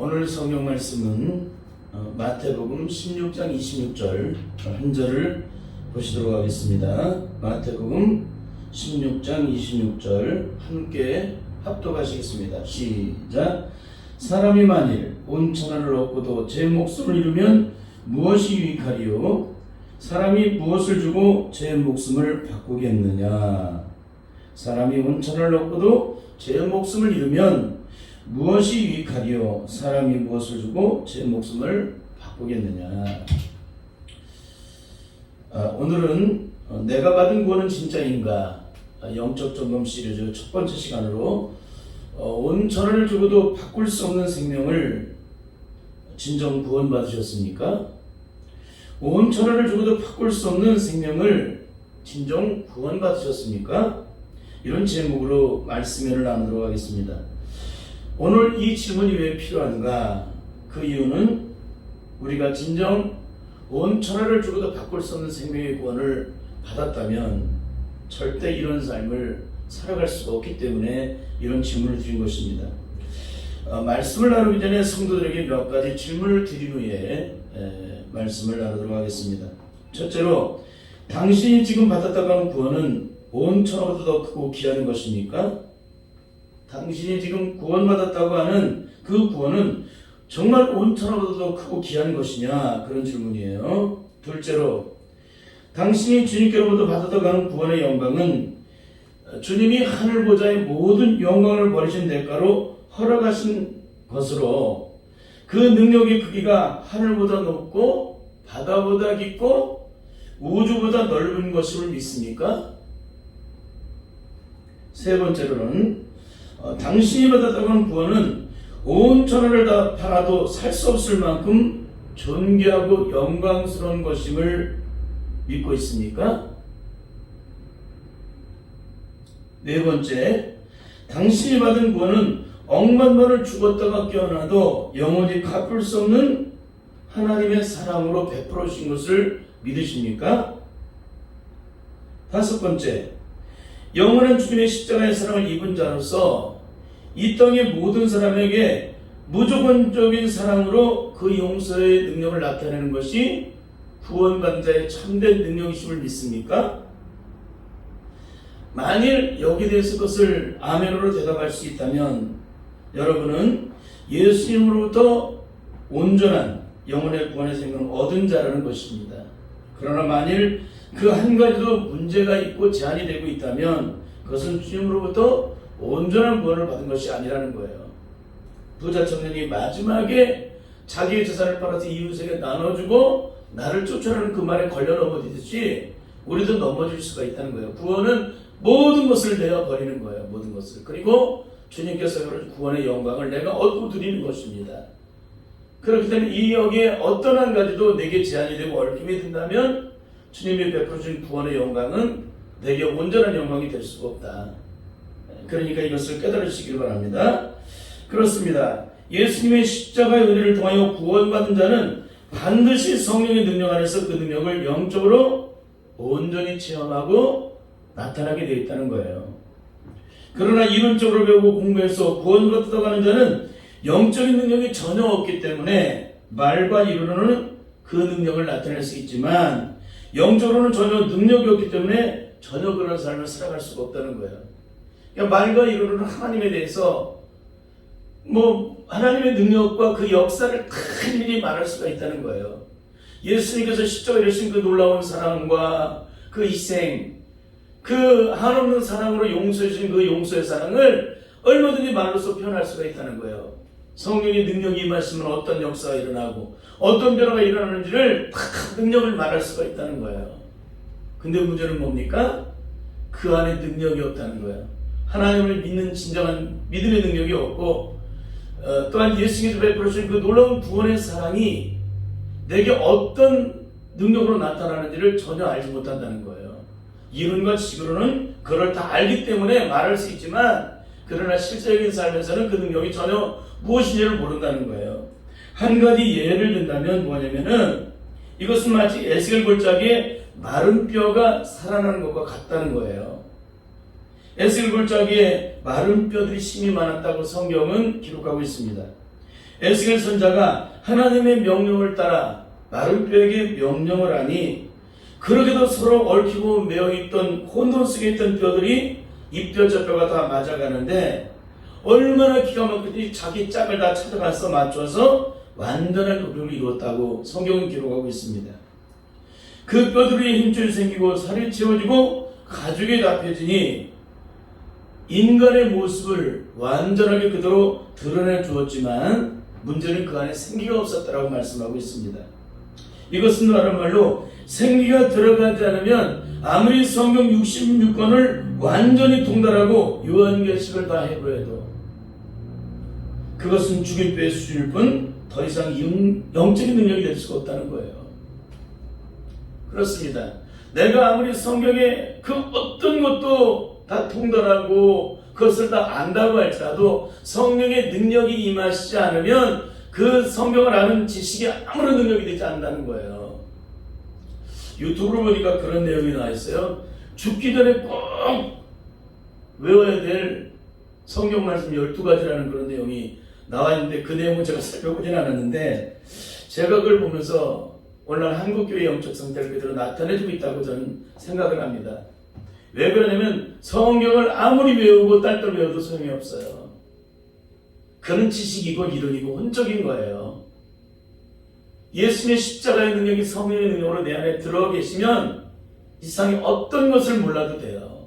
오늘 성경 말씀은 마태복음 16장 26절 한 절을 보시도록 하겠습니다. 마태복음 16장 26절 함께 합독하시겠습니다. 시작. 사람이 만일 온 천하를 얻고도 제 목숨을 잃으면 무엇이 유익하리요? 사람이 무엇을 주고 제 목숨을 바꾸겠느냐? 사람이 온 천하를 얻고도 제 목숨을 잃으면 무엇이 유익하리요? 사람이 무엇을 주고 제 목숨을 바꾸겠느냐? 오늘은 내가 받은 구원은 진짜인가? 영적 점검 시리즈 첫 번째 시간으로 온 천하를 주고도 바꿀 수 없는 생명을 진정 구원받으셨습니까? 온 천하를 주고도 바꿀 수 없는 생명을 진정 구원받으셨습니까? 이런 제목으로 말씀을 나누도록 하겠습니다. 오늘 이 질문이 왜 필요한가? 그 이유는 우리가 진정 온 천하를 주고도 바꿀 수 없는 생명의 구원을 받았다면 절대 이런 삶을 살아갈 수가 없기 때문에 이런 질문을 드린 것입니다. 말씀을 나누기 전에 성도들에게 몇 가지 질문을 드린 후에 말씀을 나누도록 하겠습니다. 첫째로, 당신이 지금 받았다고 하는 구원은 온 천하보다 더 크고 귀한 것입니까? 당신이 지금 구원받았다고 하는 그 구원은 정말 온 천하보다 더 크고 귀한 것이냐? 그런 질문이에요. 둘째로, 당신이 주님께로부터 받았다고 하는 구원의 영광은 주님이 하늘 보좌의 모든 영광을 버리신 대가로 허락하신 것으로 그 능력의 크기가 하늘보다 높고 바다보다 깊고 우주보다 넓은 것임을 믿습니까? 세 번째로는 당신이 받았다고 하는 구원은 온 천하를 다 팔아도 살 수 없을 만큼 존귀하고 영광스러운 것임을 믿고 있습니까? 네 번째, 당신이 받은 구원은 억만 번을 죽었다가 깨어나도 영원히 갚을 수 없는 하나님의 사랑으로 베풀어 주신 것을 믿으십니까? 다섯 번째, 영원한 주님의 십자가의 사랑을 입은 자로서 이 땅의 모든 사람에게 무조건적인 사랑으로 그 용서의 능력을 나타내는 것이 구원받은 자의 참된 능력이심을 믿습니까? 만일 여기에 대해서 그것을 아멘으로 대답할 수 있다면 여러분은 예수님으로부터 온전한 영혼의 구원의 생명을 얻은 자라는 것입니다. 그러나 만일 그 한 가지도 문제가 있고 제한이 되고 있다면 그것은 주님으로부터 온전한 구원을 받은 것이 아니라는 거예요. 부자 청년이 마지막에 자기의 재산을 팔아서 이웃에게 나눠주고 나를 쫓아내는 그 말에 걸려 넘어지듯이 우리도 넘어질 수가 있다는 거예요. 구원은 모든 것을 내어 버리는 거예요. 모든 것을. 그리고 주님께서 구원의 영광을 내가 얻고 드리는 것입니다. 그렇기 때문에 이 여기에 어떤 한 가지도 내게 제한이 되고 얽힘이 된다면 주님이 베풀어 준 구원의 영광은 내게 온전한 영광이 될 수가 없다. 그러니까 이것을 깨달으시길 바랍니다. 그렇습니다. 예수님의 십자가의 은혜를 통하여 구원받은 자는 반드시 성령의 능력 안에서 그 능력을 영적으로 온전히 체험하고 나타나게 되어 있다는 거예요. 그러나 이론적으로 배우고 공부해서 구원받았다고 하는 자는 영적인 능력이 전혀 없기 때문에 말과 이론으로는 그 능력을 나타낼 수 있지만 영적으로는 전혀 능력이 없기 때문에 전혀 그런 삶을 살아갈 수가 없다는 거예요. 그러니까 말과 이론으로는 하나님에 대해서 하나님의 능력과 그 역사를 큰일이 말할 수가 있다는 거예요. 예수님께서 십자가에 이르신 그 놀라운 사랑과 그 희생, 그 한없는 사랑으로 용서해 주신 그 용서의 사랑을 얼마든지 말로써 표현할 수가 있다는 거예요. 성령의 능력이 임하시면 어떤 역사가 일어나고 어떤 변화가 일어나는지를 다 능력을 말할 수가 있다는 거예요. 근데 문제는 뭡니까? 그 안에 능력이 없다는 거예요. 하나님을 믿는 진정한 믿음의 능력이 없고 또한 예수님께서 베풀어 주신 그 놀라운 구원의 사랑이 내게 어떤 능력으로 나타나는지를 전혀 알지 못한다는 거예요. 이론과 지식으로는 그걸 다 알기 때문에 말할 수 있지만 그러나 실제적인 삶에서는 그 능력이 전혀 무엇인지를 모른다는 거예요. 한 가지 예를 든다면 뭐냐면은 이것은 마치 에스겔 골짜기에 마른 뼈가 살아나는 것과 같다는 거예요. 에스겔 골짜기에 마른 뼈들이 심이 많았다고 성경은 기록하고 있습니다. 에스겔 선자가 하나님의 명령을 따라 마른 뼈에게 명령을 하니 그러게도 서로 얽히고 매어있던 혼돈 속에 있던 뼈들이 이 뼈 저 뼈가 다 맞아가는데 얼마나 기가 막히게 자기 짝을 다 찾아가서 맞춰서 완전한 의료를 이루었다고 성경은 기록하고 있습니다. 그 뼈들이 힘줄이 생기고 살이 채워지고 가죽이 잡혀지니 인간의 모습을 완전하게 그대로 드러내 주었지만 문제는 그 안에 생기가 없었다라고 말씀하고 있습니다. 이것은 다른 말로 생기가 들어가지 않으면 아무리 성경 66권을 완전히 통달하고 요한계시를 다 해보여도 그것은 죽인 뼈의 수준일 뿐 더 이상 영적인 능력이 될 수가 없다는 거예요. 그렇습니다. 내가 아무리 성경에 그 어떤 것도 다 통달하고 그것을 다 안다고 할지라도 성령의 능력이 임하시지 않으면 그 성경을 아는 지식이 아무런 능력이 되지 않는다는 거예요. 유튜브로 보니까 그런 내용이 나와 있어요. 죽기 전에 꼭 외워야 될 성경 말씀 12가지라는 그런 내용이 나와 있는데 그 내용은 제가 살펴보진 않았는데 제가 그걸 보면서 오늘날 한국교회의 영적 상태를 그대로 나타내주고 있다고 저는 생각을 합니다. 왜 그러냐면 성경을 아무리 외우고 딸딸 외워도 소용이 없어요. 그는 지식이고 이론이고 혼적인 거예요. 예수님의 십자가의 능력이 성령의 능력으로 내 안에 들어가 계시면 이 세상에 어떤 것을 몰라도 돼요.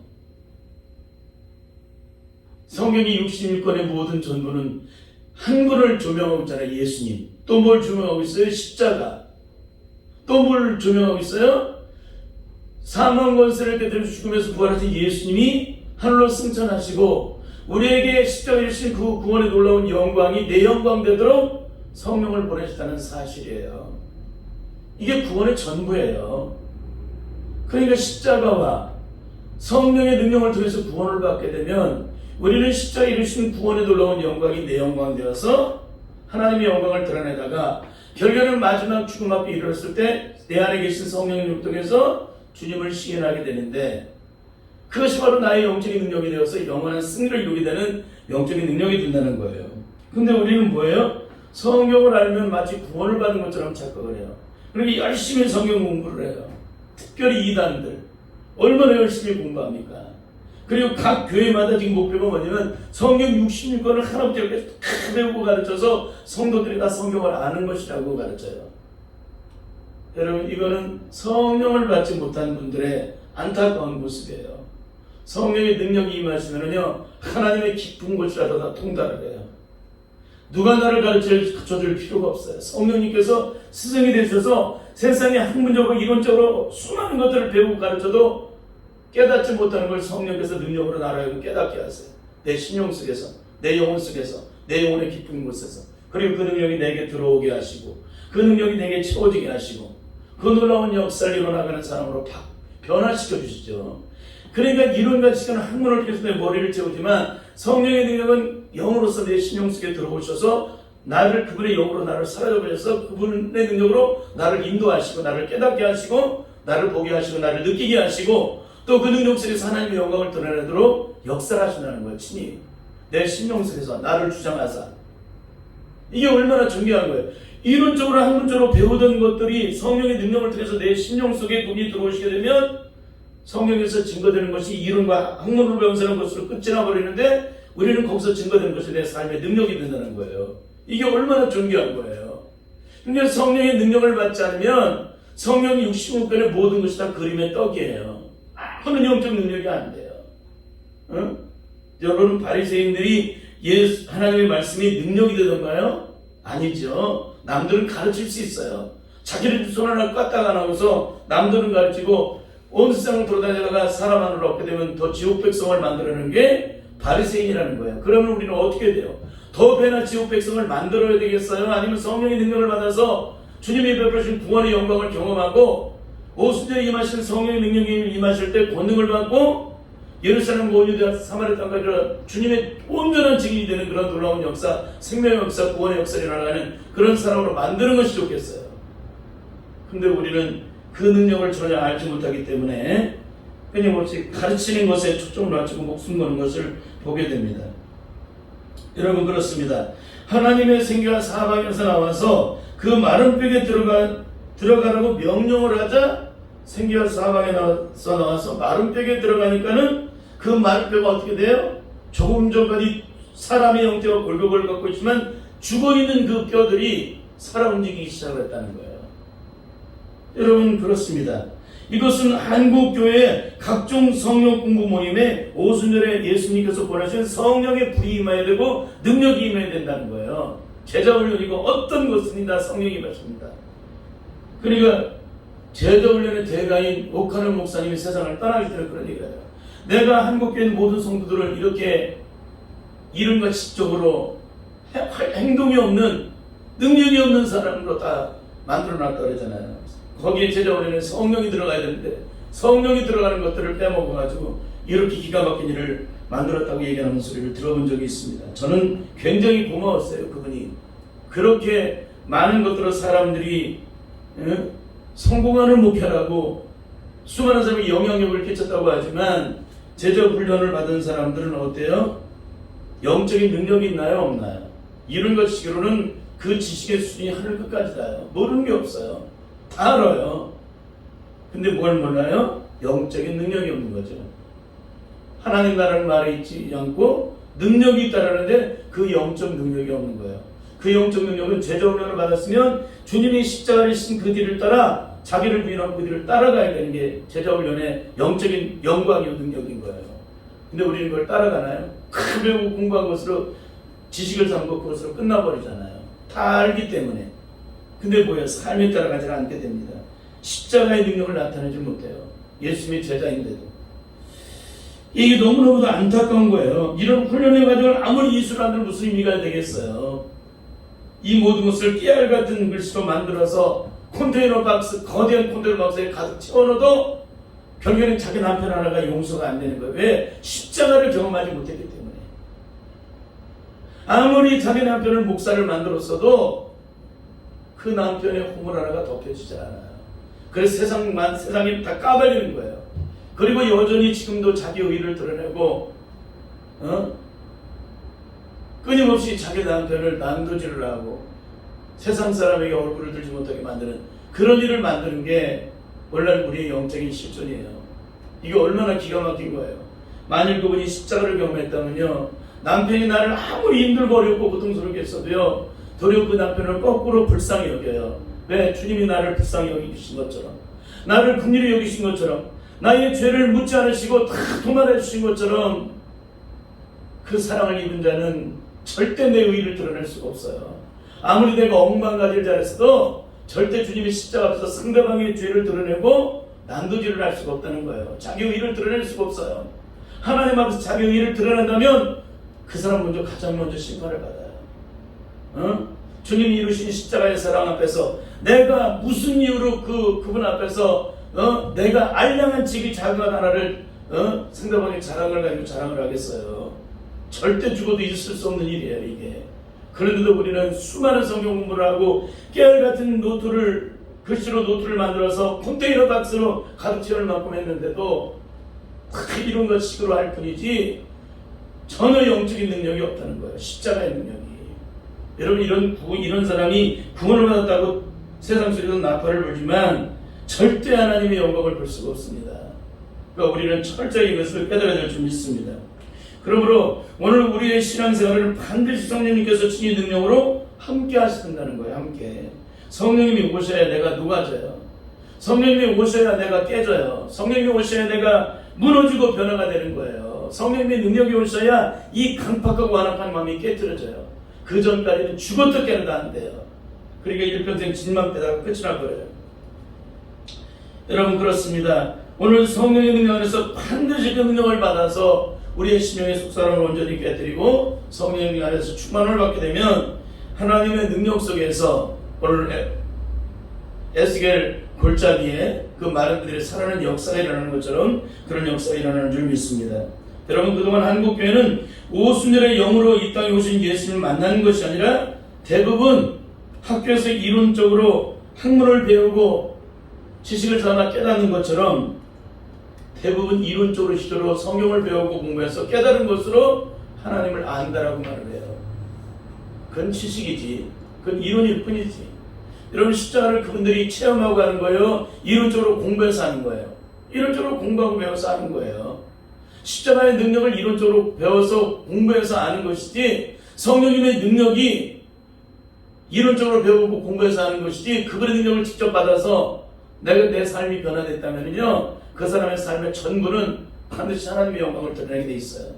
성경이 66권의 모든 전부는 한 분을 조명하고 있잖아요. 예수님. 또 뭘 조명하고 있어요? 십자가. 또 뭘 조명하고 있어요? 사망 권세를 깨뜨려 죽음에서 부활하신 예수님이 하늘로 승천하시고 우리에게 십자가에 주신 그 구원의 놀라운 영광이 내 영광 되도록 성령을 보내셨다는 사실이에요. 이게 구원의 전부예요. 그러니까 십자가와 성령의 능력을 통해서 구원을 받게 되면 우리는 십자가에 이루신 구원의 놀라운 영광이 내 영광 되어서 하나님의 영광을 드러내다가 결국에는 마지막 죽음 앞에 이르렀을 때 내 안에 계신 성령을 통해서 주님을 시인하게 되는데 그것이 바로 나의 영적인 능력이 되어서 영원한 승리를 이루게 되는 영적인 능력이 된다는 거예요. 근데 우리는 뭐예요? 성경을 알면 마치 구원을 받는 것처럼 착각을 해요. 그러니까 열심히 성경 공부를 해요. 특별히 이단들 얼마나 열심히 공부합니까? 그리고 각 교회마다 지금 목표가 뭐냐면 성경 66권을 하나부터 이렇게 다 배우고 가르쳐서 성도들이 다 성경을 아는 것이라고 가르쳐요. 여러분 이거는 성령을 받지 못한 분들의 안타까운 모습이에요. 성령의 능력이 임하시면요 하나님의 깊은 곳이라도 다 통달을 해요. 누가 나를 가르쳐줄 필요가 없어요. 성령님께서 스승이 되셔서 세상에 학문적으로 이론적으로 수많은 것들을 배우고 가르쳐도 깨닫지 못하는 걸 성령께서 능력으로 나를 깨닫게 하세요. 내 신용 속에서, 내 영혼 속에서, 내 영혼의 깊은 곳에서. 그리고 그 능력이 내게 들어오게 하시고 그 능력이 내게 채워지게 하시고 그 놀라운 역사를 이뤄나가는 사람으로 변화시켜 주시죠. 그러니까 이론과 지식은 학문을 통해서 내 머리를 채우지만 성령의 능력은 영으로서 내 신용 속에 들어오셔서 나를 그분의 영으로 나를 사라져 버려서 그분의 능력으로 나를 인도하시고 나를 깨닫게 하시고 나를 보게 하시고 나를 느끼게 하시고 또 그 능력 속에서 하나님의 영광을 드러내도록 역사를 하신다는 거예요. 친히 내 신용 속에서 나를 주장하사. 이게 얼마나 중요한 거예요. 이론적으로 학문적으로 배우던 것들이 성령의 능력을 통해서 내 신용 속에 분이 들어오시게 되면 성경에서 증거되는 것이 이론과 학문으로 배운사는 것으로 끝이 나버리는데 우리는 거기서 증거되는 것이 내 삶의 능력이 된다는 거예요. 이게 얼마나 존귀한 거예요. 그러니까 성령의 능력을 받지 않으면 성령이 65권의 모든 것이 다 그림의 떡이에요. 아무런 영적 능력이 안 돼요. 응? 여러분 바리새인들이 하나님의 말씀이 능력이 되던가요? 아니죠. 남들은 가르칠 수 있어요. 자기를 손 하나 까딱 안 하고서 남들은 가르치고 온 세상을 돌아다니다가 사람 하나를 얻게 되면 더 지옥 백성을 만들어내는 게 바리새인이라는 거예요. 그러면 우리는 어떻게 돼요? 더 배나 지옥 백성을 만들어야 되겠어요? 아니면 성령의 능력을 받아서 주님이 베푸신 구원의 영광을 경험하고 오순절에 임하신 성령의 능력이 임하실 때 권능을 받고 예루살렘 온 유다 사마리아 땅까지 주님의 온전한 증인이 되는 그런 놀라운 역사, 생명의 역사, 구원의 역사를 일어나가는 그런 사람으로 만드는 것이 좋겠어요. 근데 우리는 그 능력을 전혀 알지 못하기 때문에 끊임없이 가르치는 것에 초점을 맞추고 목숨 거는 것을 보게 됩니다. 여러분 그렇습니다. 하나님의 생기가 사방에서 나와서 그 마른 뼈에 들어가라고 명령을 하자 생기가 사방에서 나와서 마른 뼈에 들어가니까는 그 마른 뼈가 어떻게 돼요? 조금 전까지 사람의 형태와 골격을 갖고 있지만 죽어있는 그 뼈들이 살아 움직이기 시작했다는 거예요. 여러분, 그렇습니다. 이것은 한국교회 각종 성령 공부 모임에 오순절에 예수님께서 보내신 성령의 불이 임해야 되고 능력이 임해야 된다는 거예요. 제자 훈련이고 어떤 것은 다 성령이 임하십니다. 그러니까 제자 훈련의 대가인 오카는 목사님이 세상을 떠나기 전에 그런 얘기예요. 내가 한국교회 모든 성도들을 이렇게 이른과 지적으로 행동이 없는, 능력이 없는 사람으로 다 만들어놨다 그러잖아요. 거기에 제자훈련에 성령이 들어가야 되는데 성령이 들어가는 것들을 빼먹어가지고 이렇게 기가 막힌 일을 만들었다고 얘기하는 소리를 들어본 적이 있습니다. 저는 굉장히 고마웠어요. 그분이 그렇게 많은 것들로 사람들이 성공하는 목회라고 수많은 사람이 영향력을 끼쳤다고 하지만 제자 훈련을 받은 사람들은 어때요? 영적인 능력이 있나요? 없나요? 이런 것식으로는 그 지식의 수준이 하늘 끝까지 닿아요. 모르는 게 없어요. 다 알아요. 근데 뭘 몰라요? 영적인 능력이 없는 거죠. 하나님 나라는 말에 있지 않고 능력이 있다라는데 그 영적 능력이 없는 거예요. 그 영적 능력은 제자훈련을 받았으면 주님이 십자가를 신 그 뒤를 따라 자기를 부인하고 그 뒤를 따라가야 되는 게 제자훈련의 영적인 영광이고 능력인 거예요. 근데 우리는 그걸 따라가나요? 배우고 공부한 것으로 지식을 삼고 그것으로 끝나버리잖아요. 다 알기 때문에. 근데 뭐예요? 삶에 따라가지 않게 됩니다. 십자가의 능력을 나타내지 못해요. 예수님의 제자인데도. 이게 너무너무 안타까운 거예요. 이런 훈련의 과정을 아무리 이수라는 무슨 의미가 되겠어요. 이 모든 것을 깨알 같은 글씨로 만들어서 컨테이너 박스, 거대한 컨테이너 박스에 가득 채워넣어도 결국에는 자기 남편 하나가 용서가 안 되는 거예요. 왜? 십자가를 경험하지 못했기 때문에. 아무리 자기 남편을 목사를 만들었어도 그 남편의 허물 하나가 덮여지지 않아요. 그래서 세상이 다 까발리는 거예요. 그리고 여전히 지금도 자기 의의를 드러내고 끊임없이 자기 남편을 난도질을 하고 세상 사람에게 얼굴을 들지 못하게 만드는 그런 일을 만드는 게 원래 우리의 영적인 실존이에요. 이게 얼마나 기가 막힌 거예요. 만일 그분이 십자가를 경험했다면요, 남편이 나를 아무리 힘들고 어렵고 고통스럽게 했어도요, 도리어 그 남편을 거꾸로 불쌍히 여겨요. 왜? 주님이 나를 불쌍히 여기신 것처럼, 나를 긍휼히 여기신 것처럼, 나의 죄를 묻지 않으시고 다 도말해 주신 것처럼 그 사랑을 입은 자는 절대 내 의의를 드러낼 수가 없어요. 아무리 내가 억만가지를 잘했어도 절대 주님의 십자가 앞에서 상대방의 죄를 드러내고 난도질을 할 수가 없다는 거예요. 자기 의의를 드러낼 수가 없어요. 하나님 앞에서 자기 의의를 드러낸다면 그 사람 가장 먼저 심판을 받아요. 주님이 이루신 십자가의 사랑 앞에서 내가 무슨 이유로 그분 앞에서 내가 알량한 지기 작은 것 하나를 상대방의 자랑을 가지고 자랑을 하겠어요. 절대 죽어도 있을 수 없는 일이에요, 이게. 그런데도 우리는 수많은 성경 공부를 하고 깨알같은 글씨로 노트를 만들어서 컨테이너 박스로 가득 채울 만큼 했는데도 이런 것식으로 할 뿐이지 전혀 영적인 능력이 없다는 거예요. 십자가의 능력이. 여러분, 이런 사람이 구원을 받았다고 세상 속에서 나팔을 불지만 절대 하나님의 영광을 볼 수가 없습니다. 그러니까 우리는 철저히 이것을 깨달아야 될 줄 믿습니다. 그러므로 오늘 우리의 신앙생활을 반드시 성령님께서 친히 능력으로 함께 하신다는 거예요. 함께. 성령님이 오셔야 내가 녹아져요. 성령님이 오셔야 내가 깨져요. 성령님이 오셔야 내가 무너지고 변화가 되는 거예요. 성령님의 능력이 오셔야 이 강팍하고 완악한 마음이 깨트려져요. 그 전까지는 죽어도 깨어도 안 돼요. 그러니까 일평생 진망대다가 끝이 나버려요. 여러분, 그렇습니다. 오늘 성령의 능력 안에서 반드시 그 능력을 받아서 우리의 심령의 속사람을 온전히 깨뜨리고 성령의 능력 안에서 충만을 받게 되면 하나님의 능력 속에서 오늘 에스겔 골짜기에 그 마른 그들의 살아나는 역사가 일어나는 것처럼 그런 역사가 일어나는 줄 믿습니다. 여러분, 그동안 한국교회는 오순절의 영으로 이 땅에 오신 예수님을 만나는 것이 아니라 대부분 학교에서 이론적으로 학문을 배우고 지식을 쌓아 깨닫는 것처럼 대부분 이론적으로 시도로 성경을 배우고 공부해서 깨달은 것으로 하나님을 안다라고 말을 해요. 그건 지식이지. 그건 이론일 뿐이지. 여러분, 십자가를 그분들이 체험하고 하는 거예요? 이론적으로 공부해서 하는 거예요? 이론적으로 공부하고 배워서 하는 거예요. 십자가의 능력을 이론적으로 배워서 공부해서 아는 것이지, 성령님의 능력이 이론적으로 배우고 공부해서 하는 것이지, 그분의 능력을 직접 받아서 내가 내 삶이 변화됐다면요, 그 사람의 삶의 전부는 반드시 하나님의 영광을 드러내게 돼 있어요.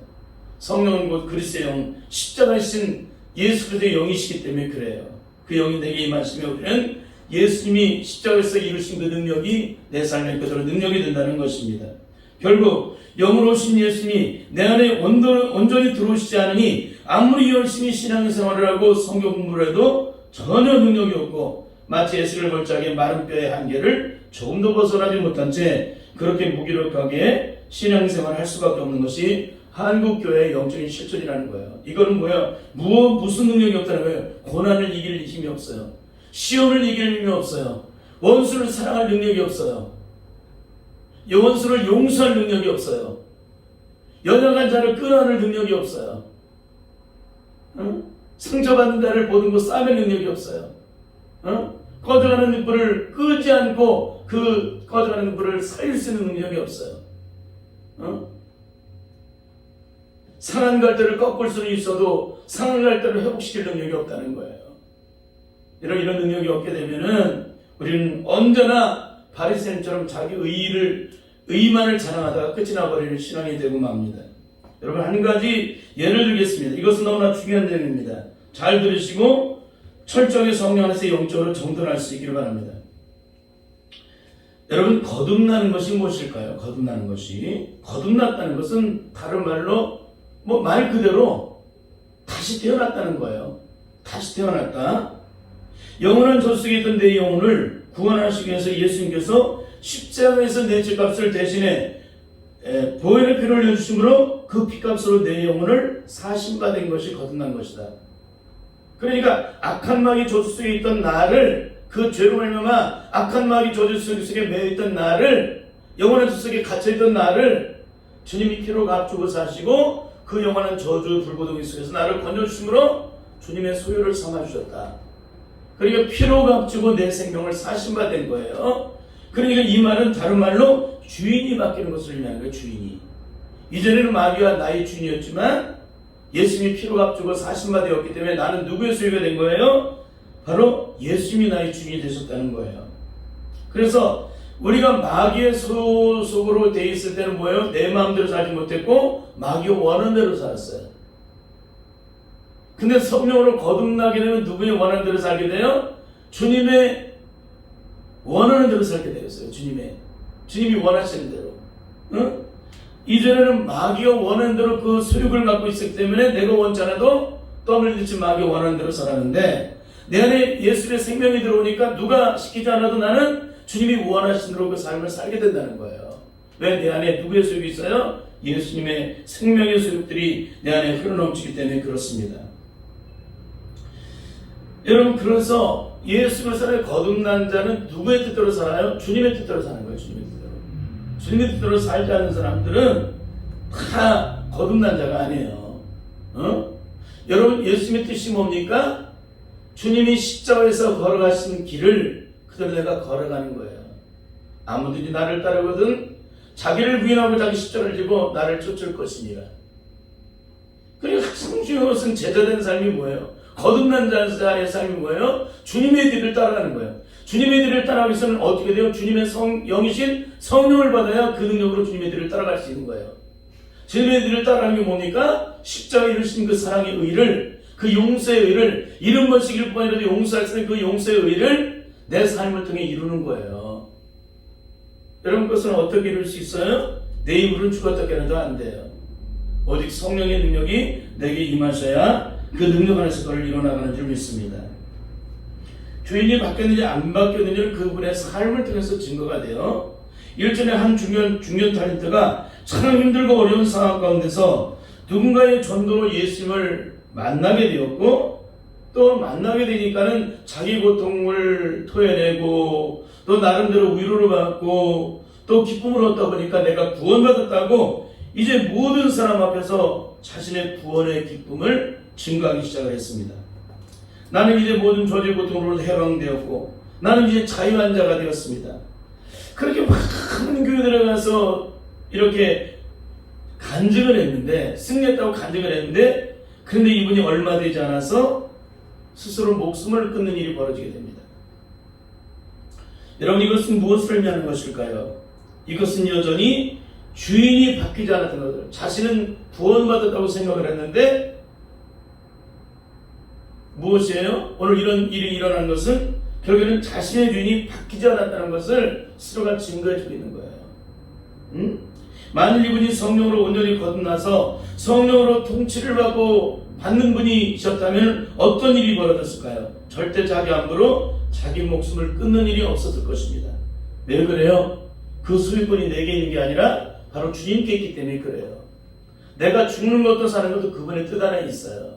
성령은 곧 그리스도의 영, 십자가에 신 예수 그리스도의 영이시기 때문에 그래요. 그 영이 내게 임하시며 우리는 예수님이 십자가에서 이루신 그 능력이 내 삶에 그대로 능력이 된다는 것입니다. 결국 영으로 오신 예수님이 내 안에 온전히 들어오시지 않으니 아무리 열심히 신앙생활을 하고 성경 공부를 해도 전혀 능력이 없고, 마치 에스겔 걸작의 마른 뼈의 한계를 조금도 벗어나지 못한 채 그렇게 무기력하게 신앙생활을 할 수밖에 없는 것이 한국교회의 영적인 실존이라는 거예요. 이거는 뭐야? 무슨 능력이 없다는 거예요? 고난을 이길 힘이 없어요. 시험을 이길 힘이 없어요. 원수를 사랑할 능력이 없어요. 원수를 용서할 능력이 없어요. 연약한 자를 끌어안을 능력이 없어요. 응? 상처받는 자를 보는 거 싸맬 능력이 없어요. 응? 꺼져가는 불을 끄지 않고 그 꺼져가는 불을 살릴 수 있는 능력이 없어요. 응? 상한 갈대를 꺾을 수는 있어도 상한 갈대를 회복시킬 능력이 없다는 거예요. 이런 능력이 없게 되면은 우리는 언제나 바리새인처럼 자기 의만을 자랑하다가 끝이 나버리는 신앙이 되고 맙니다. 여러분, 한 가지 예를 들겠습니다. 이것은 너무나 중요한 내용입니다. 잘 들으시고 철저하게 성령 안에서 영적으로 정돈할 수 있기를 바랍니다. 여러분, 거듭나는 것이 무엇일까요? 거듭나는 것이, 거듭났다는 것은 다른 말로 말 그대로 다시 태어났다는 거예요. 다시 태어났다. 영원한 저 속에 있던 내 영혼을 구원하시기 위해서 예수님께서 십자가에서 내 죄값을 대신에 보혈의 피를 흘려주심으로 그 피값으로 내 영혼을 사심받은 것이 거듭난 것이다. 그러니까 악한 마귀 저주 속에 있던 나를, 그 죄로 말미암아 악한 마귀 저주 속에 매여있던 나를, 영원한 저 속에 갇혀있던 나를 주님이 피로 값주고 사시고 그 영원한 저주 불고동이 속에서 나를 건져주심으로 주님의 소유를 삼아주셨다. 그러니까 피로 값주고 내 생명을 사심받은 거예요. 그러니까 이 말은 다른 말로 주인이 바뀌는 것을 의미하는 거예요. 주인이. 이전에는 마귀가 나의 주인이었지만 예수님이 피로 값주고 사심받았기 때문에 나는 누구의 소유가 된 거예요? 바로 예수님이 나의 주인이 되셨다는 거예요. 그래서 우리가 마귀의 소속으로 돼 있을 때는 뭐예요? 내 마음대로 살지 못했고 마귀가 원하는 대로 살았어요. 근데 성령으로 거듭나게 되면 누구의 원하는 대로 살게 돼요? 주님의 원하는 대로 살게 되었어요. 주님이 원하시는 대로. 응? 이전에는 마귀가 원하는 대로 그 소욕을 갖고 있었기 때문에 내가 원치 않아도 땀을 흘리지 마귀가 원하는 대로 살았는데, 내 안에 예수의 생명이 들어오니까 누가 시키지 않아도 나는 주님이 원하시는 대로 그 삶을 살게 된다는 거예요. 왜? 내 안에 누구의 소욕이 있어요? 예수님의 생명의 소욕들이 내 안에 흘러넘치기 때문에 그렇습니다. 여러분, 그래서 예수 그리스도의 거듭난 자는 누구의 뜻대로 살아요? 주님의 뜻대로 사는 거예요. 주님의 뜻대로 살지 않는 사람들은 다 거듭난 자가 아니에요. 여러분, 예수님의 뜻이 뭡니까? 주님이 십자가에서 걸어가신 길을 그대로 내가 걸어가는 거예요. 아무든지 나를 따르거든 자기를 부인하고 자기 십자가를 지고 나를 쫓을 것이니라. 그러니까 가장 중요한 것은 제자된 삶이 뭐예요? 거듭난 자의 삶이 뭐예요? 주님의 뒤를 따라가는 거예요. 주님의 뒤를 따라가기 위해서는 어떻게 돼요? 주님의 영이신 성령을 받아야 그 능력으로 주님의 뒤를 따라갈 수 있는 거예요. 주님의 뒤를 따라가는 게 뭡니까? 십자가에 이루신 그 사랑의 의를, 그 용서의 의를, 이런 번씩 일뿐 아니라 용서할 수 있는 그 용서의 의를 내 삶을 통해 이루는 거예요. 여러분, 그것은 어떻게 이룰 수 있어요? 내 입으로는 죽었다 깨어나도 안 돼요. 오직 성령의 능력이 내게 임하셔야 그 능력 안에서 그걸 이뤄나가는 줄 믿습니다. 주인이 바뀌었는지 안 바뀌었는지는 그분의 삶을 통해서 증거가 돼요. 일전에 한 중년 탤런트가 참 힘들고 어려운 상황 가운데서 누군가의 전도로 예수님을 만나게 되었고, 또 만나게 되니까는 자기 고통을 토해내고 또 나름대로 위로를 받고 또 기쁨을 얻다 보니까 내가 구원받았다고 이제 모든 사람 앞에서 자신의 구원의 기쁨을 증거하기 시작을 했습니다. 나는 이제 모든 저주의 고통으로 해방되었고 나는 이제 자유한 자가 되었습니다. 그렇게 많은 교회들에 가서 이렇게 간증을 했는데, 승리했다고 간증을 했는데, 그런데 이분이 얼마 되지 않아서 스스로 목숨을 끊는 일이 벌어지게 됩니다. 여러분, 이것은 무엇을 의미하는 것일까요? 이것은 여전히 주인이 바뀌지 않았던 것들, 자신은 구원받았다고 생각을 했는데 무엇이에요? 오늘 이런 일이 일어난 것은 결국에는 자신의 주인이 바뀌지 않았다는 것을 스스로가 증거해 주고 있는 거예요. 만일 이분이 성령으로 온전히 거듭나서 성령으로 통치를 받는 분이셨다면 어떤 일이 벌어졌을까요? 절대 자기 함부로 자기 목숨을 끊는 일이 없었을 것입니다. 왜 그래요? 그 소유권이 내게 있는 게 아니라 바로 주님께 있기 때문에 그래요. 내가 죽는 것도 사는 것도 그분의 뜻 안에 있어요.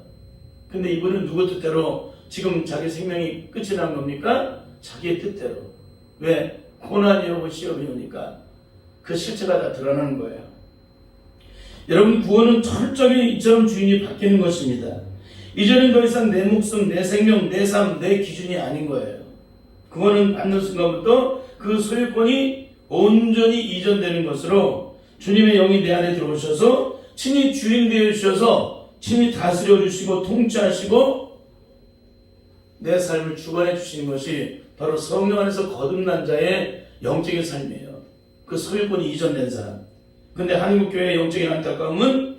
근데 이분은 누구 뜻대로 지금 자기 생명이 끝이 난 겁니까? 자기의 뜻대로. 왜? 고난이 오고 시험이 오니까 그 실체가 다 드러나는 거예요. 여러분, 구원은 철저히 이처럼 주인이 바뀌는 것입니다. 이제는 더 이상 내 목숨, 내 생명, 내 삶, 내 기준이 아닌 거예요. 구원은 받는 순간부터 그 소유권이 온전히 이전되는 것으로 주님의 영이 내 안에 들어오셔서 친히 주인 되어 주셔서 친히 다스려 주시고 통치하시고 내 삶을 주관해 주시는 것이 바로 성령 안에서 거듭난 자의 영적인 삶이에요. 그 소유권이 이전된 사람. 근데 한국교회의 영적인 안타까움은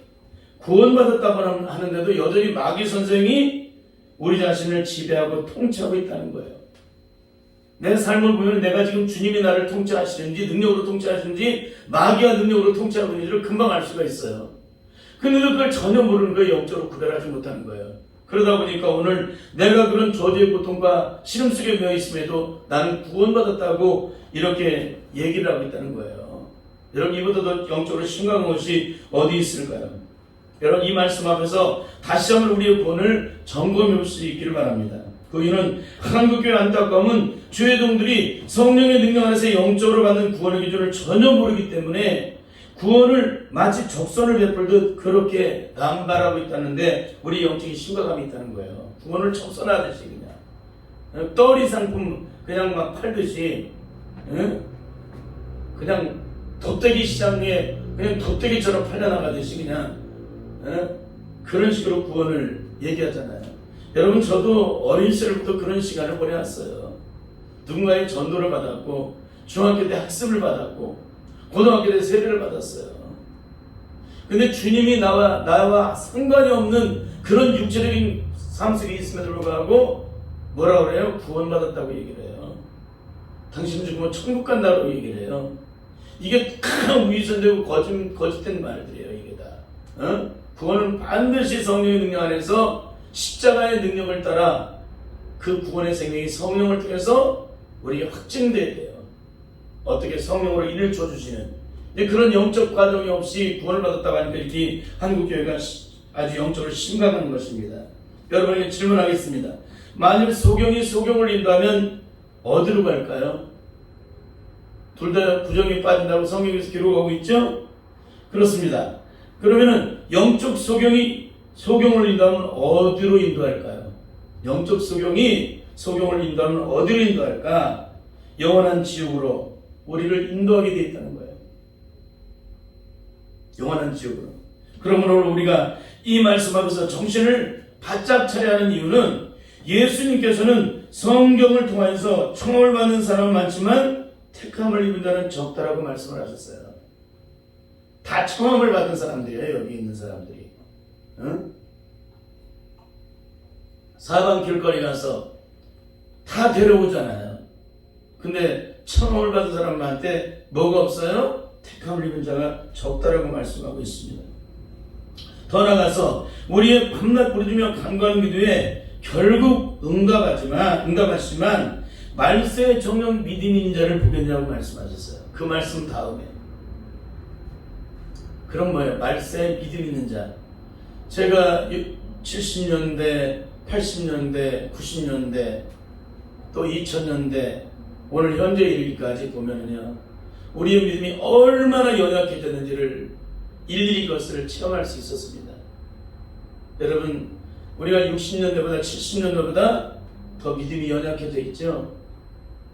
구원받았다고 하는데도 여전히 마귀 선생이 우리 자신을 지배하고 통치하고 있다는 거예요. 내 삶을 보면 내가 지금 주님이 나를 통치하시는지 능력으로 통치하시는지 마귀와 능력으로 통치하고 있는지를 금방 알 수가 있어요. 근데도 그걸 전혀 모르는 거예요. 영적으로 구별하지 못하는 거예요. 그러다 보니까 오늘 내가 그런 저주의 고통과 시름 속에 매여 있음에도 나는 구원받았다고 이렇게 얘기를 하고 있다는 거예요. 여러분, 이보다 더 영적으로 심각한 것이 어디 있을까요? 여러분, 이 말씀 앞에서 다시 한번 우리의 구원을 점검해 볼 수 있기를 바랍니다. 그 이유는 한국교회 안타까움은 주회동들이 성령의 능력 안에서 영적으로 받는 구원의 기준을 전혀 모르기 때문에 구원을 마치 적선을 베풀듯 그렇게 남발하고 있다는데 우리 영적인 심각함이 있다는 거예요. 구원을 적선하듯이 그냥 떨이 상품 그냥 막 팔듯이 그냥 돗대기 시장에 그냥 돗대기처럼 팔려나가듯이 그냥 그런 식으로 구원을 얘기하잖아요. 여러분, 저도 어린 시절부터 그런 시간을 보내왔어요. 누군가의 전도를 받았고 중학교 때 학습을 받았고 고등학교 때 세례를 받았어요. 근데 주님이 나와 상관이 없는 그런 육체적인 삶 속에 있음에도 불구하고 뭐라 그래요? 구원받았다고 얘기를 해요. 당신 죽으면 천국 간다고 얘기를 해요. 이게 큰 위선되고 거짓된 말들이에요. 이게 다. 구원은 반드시 성령의 능력 안에서 십자가의 능력을 따라 그 구원의 생명이 성령을 통해서 우리에게 확증돼야 돼요. 어떻게 성령으로 인을 줘주시는 그런 영적 과정이 없이 구원을 받았다고 하니까 이렇게 한국교회가 아주 영적으로 심각한 것입니다. 여러분에게 질문하겠습니다. 만일 소경이 소경을 인도하면 어디로 갈까요? 둘 다 부정에 빠진다고 성경에서 기록하고 있죠? 그렇습니다. 그러면은 영적 소경이 소경을 인도하면 어디로 인도할까요? 영적 소경이 소경을 인도하면 어디로 인도할까? 영원한 지옥으로 우리를 인도하게 되어 있다는 거예요. 영원한 지옥으로. 그러므로 우리가 이 말씀 앞에서 정신을 바짝 차려야 하는 이유는 예수님께서는 성경을 통해서 청함을 받는 사람은 많지만 택함을 입은 자는 적다라고 말씀을 하셨어요. 다 청함을 받은 사람들이에요. 여기 있는 사람들이. 사방 길거리 가서 다 데려오잖아요. 근데 청함을 받은 사람한테 뭐가 없어요? 택함을 입은 자가 적다라고 말씀하고 있습니다. 더 나아가서 우리의 밤낮 부르짖으며 간구하는 기도에 결국 응답하지만 말세의 정령 믿음 있는 자를 보게 되라고 말씀하셨어요. 그 말씀 다음에. 그럼 뭐예요? 말세의 믿음 있는 자. 제가 70년대, 80년대, 90년대, 또 2000년대, 오늘 현재 이르기까지 보면은요, 우리의 믿음이 얼마나 연약해졌는지를 일일이 그것을 체험할 수 있었습니다. 여러분, 우리가 60년대보다 70년대보다 더 믿음이 연약해져 있죠.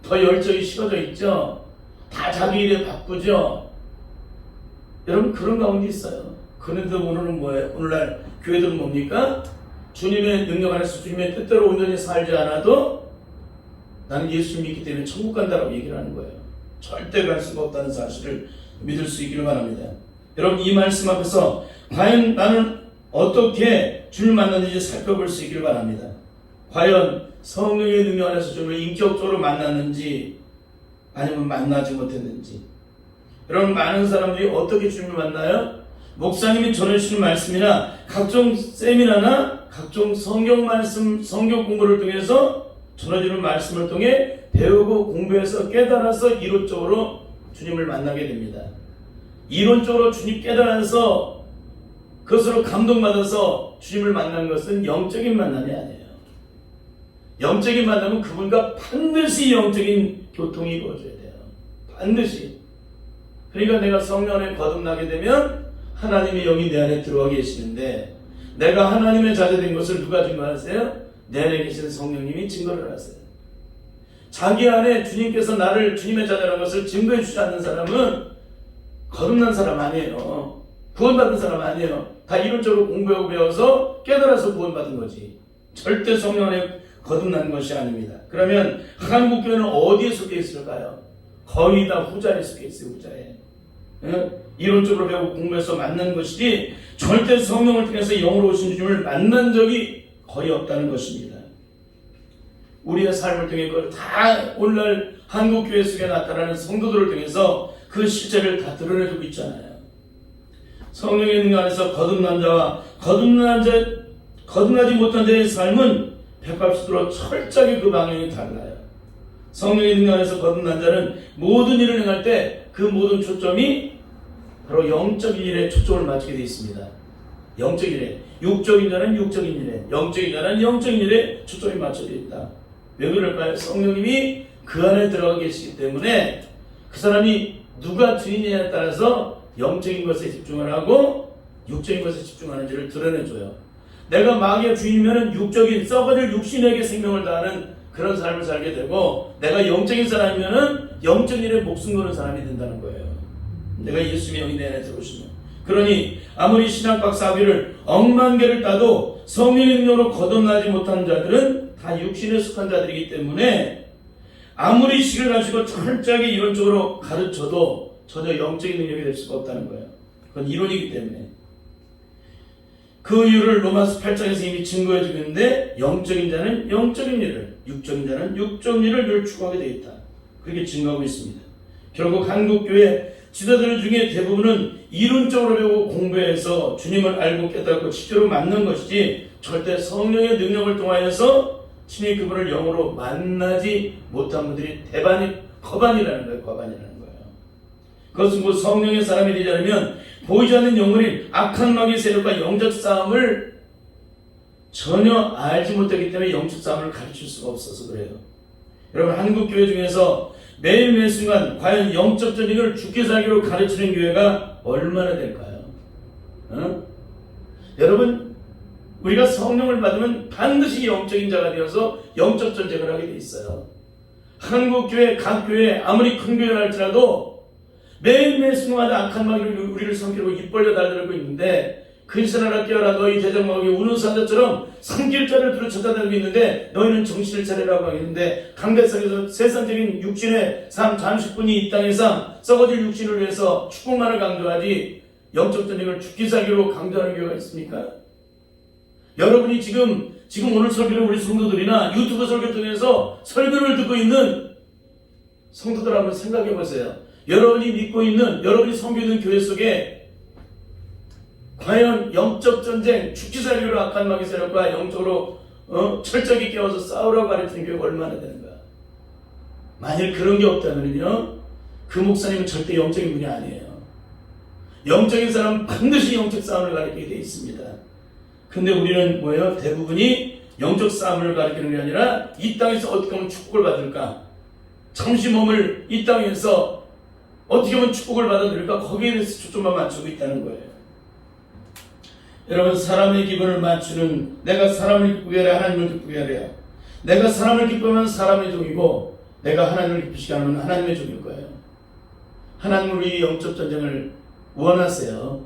더 열정이 식어져 있죠. 다 자기 일에 바쁘죠. 여러분 그런 가운데 있어요. 그런데 오늘은 뭐예요? 오늘날 교회들은 뭡니까? 주님의 능력 안에서 주님의 뜻대로 온전히 살지 않아도 나는 예수 믿기 때문에 천국 간다라고 얘기를 하는 거예요. 절대 갈 수가 없다는 사실을 믿을 수 있기를 바랍니다. 여러분 이 말씀 앞에서 과연 나는 어떻게 주님을 만났는지 살펴볼 수 있기를 바랍니다. 과연 성령의 능력 안에서 주님을 인격적으로 만났는지 아니면 만나지 못했는지. 여러분 많은 사람들이 어떻게 주님을 만나요? 목사님이 전해주시는 말씀이나 각종 세미나나 각종 성경 말씀, 성경 공부를 통해서 전해주는 말씀을 통해 배우고 공부해서 깨달아서 이론적으로 주님을 만나게 됩니다. 이론적으로 주님 깨달아서 그것으로 감동받아서 주님을 만난 것은 영적인 만남이 아니에요. 영적인 만남은 그분과 반드시 영적인 교통이 이루어져야 돼요. 반드시. 그러니까 내가 성령 안에 거듭나게 되면 하나님의 영이 내 안에 들어와 계시는데 내가 하나님의 자녀된 것을 누가 증거하세요? 내 안에 계신 성령님이 증거를 하세요. 자기 안에 주님께서 나를 주님의 자녀라는 것을 증거해 주지 않는 사람은 거듭난 사람 아니에요. 구원받은 사람 아니에요. 다 이론적으로 공부하고 배워서 깨달아서 구원받은 거지. 절대 성령 안에 거듭난 것이 아닙니다. 그러면 한국교회는 어디에 속해 있을까요? 거의 다 후자에 속해 있어요. 후자에. 이론적으로 배우고 공부해서 만난 것이지 절대 성령을 통해서 영으로 오신 주님을 만난 적이 거의 없다는 것입니다. 우리의 삶을 통해 그걸 다 오늘날 한국교회 속에 나타나는 성도들을 통해서 그 실체를 다 드러내주고 있잖아요. 성령의 능력 안에서 거듭난 자와 거듭나지 못한 자의 삶은 백합수로 철저하게 그 방향이 달라요. 성령의 능력 안에서 거듭난 자는 모든 일을 행할 때 그 모든 초점이 바로 영적인 일에 초점을 맞추게 되어 있습니다. 영적인 일에. 육적인 자는 육적인 일에, 영적인 자는 영적인 일에 초점이 맞춰져 있다. 왜 그럴까요? 성령님이 그 안에 들어가 계시기 때문에 그 사람이 누가 주인이냐에 따라서 영적인 것에 집중을 하고 육적인 것에 집중하는지를 드러내줘요. 내가 마귀의 주인이면 육적인 썩어질 육신에게 생명을 다하는 그런 삶을 살게 되고 내가 영적인 사람이면 영적인 일에 목숨 거는 사람이 된다는 거예요. 내가 예수님의 영이 내 안에 들어오시면. 그러니 아무리 신학 박사학위를 억만 개를 따도 성령의 능력으로 거듭나지 못한 자들은 다 육신에 속한 자들이기 때문에 아무리 식을 가지고 철저하게 이론적으로 가르쳐도 전혀 영적인 능력이 될 수가 없다는 거예요. 그건 이론이기 때문에. 그 이유를 로마서 8장에서 이미 증거해주고 있는데 영적인 자는 영적인 일을, 육적인 자는 육적인 일을 늘 추구하게 되어 있다. 그렇게 증거하고 있습니다. 결국 한국교회 지도자들 중에 대부분은 이론적으로 배우고 공부해서 주님을 알고 깨닫고 실제로 만난 것이지 절대 성령의 능력을 통하여서 친히 그분을 영으로 만나지 못한 분들이 거반이라는 거예요. 거반이라는 거예요. 그것은 곧 성령의 사람이 되지 않으면 보이지 않는 영혼인 악한 마귀의 세력과 영적 싸움을 전혀 알지 못했기 때문에 영적 싸움을 가르칠 수가 없어서 그래요. 여러분 한국교회 중에서 매일 순간 과연 영적 전쟁을 죽게 살기로 가르치는 교회가 얼마나 될까요? 여러분 우리가 성령을 받으면 반드시 영적인 자가 되어서 영적 전쟁을 하게 돼 있어요. 한국교회 각 교회 아무리 큰 교회를 할지라도 매일매일 순간마다 악한 마귀를 우리를 섬기고 입 벌려 달려들고 있는데 근신하라 깨어라 너희 대적마귀 우는 산자처럼 산길자를 두루 쳐다다니고 있는데 너희는 정신을 차리라고 하겠는데 강대상에서 세상적인 육신의 삶 잠시뿐이 이 땅의 삶 썩어질 육신을 위해서 축복만을 강조하지 영적 전쟁을 죽기 살기로 강조하는 교회가 있습니까? 여러분이 지금 오늘 설교를 우리 성도들이나 유튜브 설교 통해서 설교를 듣고 있는 성도들 한번 생각해 보세요. 여러분이 믿고 있는 여러분이 섬기는 교회 속에 과연 영적 전쟁, 죽기 살기로 악한 마귀 세력과 영적으로 철저하게 깨워서 싸우라고 가르치는 교회가 얼마나 되는 거야. 만일 그런 게 없다면요, 그 목사님은 절대 영적인 분이 아니에요. 영적인 사람은 반드시 영적 싸움을 가르치게 돼 있습니다. 근데 우리는 뭐예요? 대부분이 영적 싸움을 가르치는 게 아니라 이 땅에서 어떻게 하면 축복을 받을까? 잠시 몸을 이 땅에서 어떻게 하면 축복을 받아들일까? 거기에 대해서 초점만 맞추고 있다는 거예요. 여러분, 사람의 기분을 맞추는, 내가 사람을 기쁘게 하랴 하나님을 기쁘게 하랴. 내가 사람을 기쁘면 사람의 종이고 내가 하나님을 기쁘시게 하면 하나님의 종일 거예요. 하나님은 우리 영적 전쟁을 원하세요.